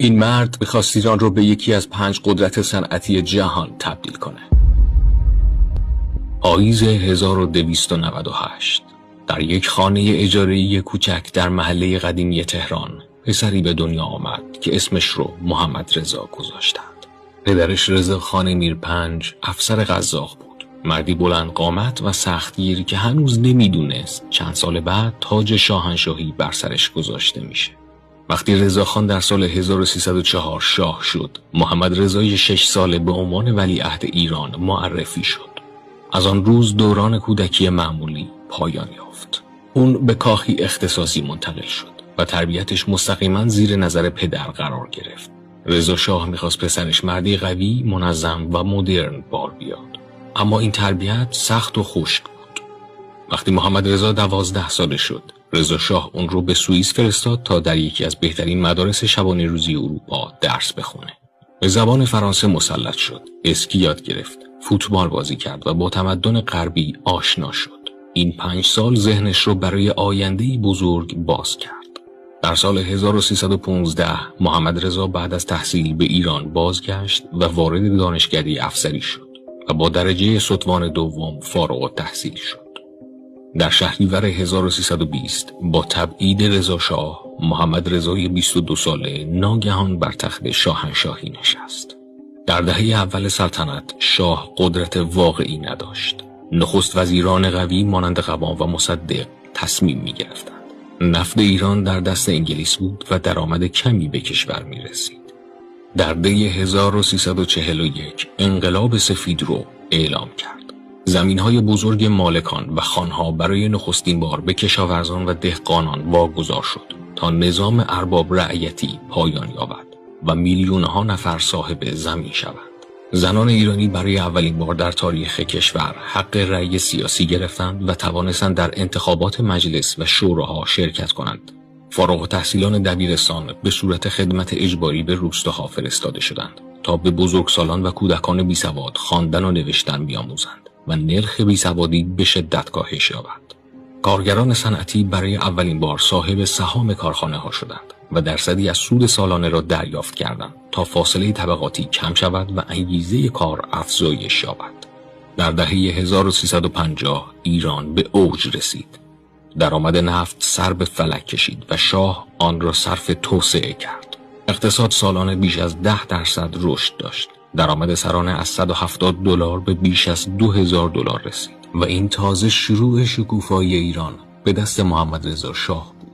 این مرد می‌خواست ایران رو به یکی از 5 قدرت صنعتی جهان تبدیل کنه. پاییز 1298 در یک خانه اجاره‌ای کوچک در محله قدیمی تهران پسری به دنیا آمد که اسمش رو محمد رضا گذاشتند. پدرش رضاخان میرپنج افسر قزاق بود. مردی بلند قامت و سختگیر که هنوز نمیدونست چند سال بعد تاج شاهنشاهی بر سرش گذاشته میشه. وقتی رضاخان در سال 1304 شاه شد، محمد رضای 6 ساله به عنوان ولیعهد ایران معرفی شد. از آن روز دوران کودکی معمولی پایان یافت. اون به کاخی اختصاصی منتقل شد و تربیتش مستقیما زیر نظر پدر قرار گرفت. رضا شاه میخواست پسرش مردی قوی، منظم و مدرن بار بیاد. اما این تربیت سخت و خشک بود. وقتی محمد رضا 12 ساله شد، رضا شاه اون رو به سوئیس فرستاد تا در یکی از بهترین مدارس شبانه روزی اروپا درس بخونه. به زبان فرانسه مسلط شد، اسکی یاد گرفت، فوتبال بازی کرد و با تمدن غربی آشنا شد. این 5 سال ذهنش رو برای آینده‌ای بزرگ باز کرد. در سال 1315 محمد رضا بعد از تحصیل به ایران بازگشت و وارد دانشکده افسری شد و با درجه ستوان دوم فارغ التحصیل شد. در شهریور 1320 با تبعید رضا شاه، محمد رضای 22 ساله ناگهان بر تخت شاهنشاهی نشست. در دهه اول سلطنت شاه قدرت واقعی نداشت. نخست وزیران قوی مانند قبان و مصدق تصمیم می گرفتند. نفت ایران در دست انگلیس بود و درآمد کمی به کشور می رسید. در دی 1341 انقلاب سفید رو اعلام کرد. زمین‌های بزرگ مالکان و خانها برای نخستین بار به کشاورزان و دهقانان واگذار شد تا نظام ارباب رعیتی پایان یابد و میلیون‌ها نفر صاحب زمین شوند. زنان ایرانی برای اولین بار در تاریخ کشور حق رأی سیاسی گرفتند و توانستند در انتخابات مجلس و شوراها شرکت کنند. فارغ التحصیلان دبیرستان به صورت خدمت اجباری به روستاها فرستاده شدند تا به بزرگسالان و کودکان بیسواد خواندن و نوشتن بیاموزند و نرخ بیسوادی به شدت کاهش یابد. کارگران صنعتی برای اولین بار صاحب سهام کارخانه ها شدند و درصدی از سود سالانه را دریافت کردند تا فاصله طبقاتی کم شود و انگیزه کار افزایش یابد. در دهه 1350 ایران به اوج رسید. درآمد نفت سر به فلک کشید و شاه آن را صرف توسعه کرد. اقتصاد سالانه بیش از 10% رشد داشت. درآمد سرانه از $170 به بیش از $2000 رسید و این تازه شروع شکوفایی ایران به دست محمد رضا شاه بود.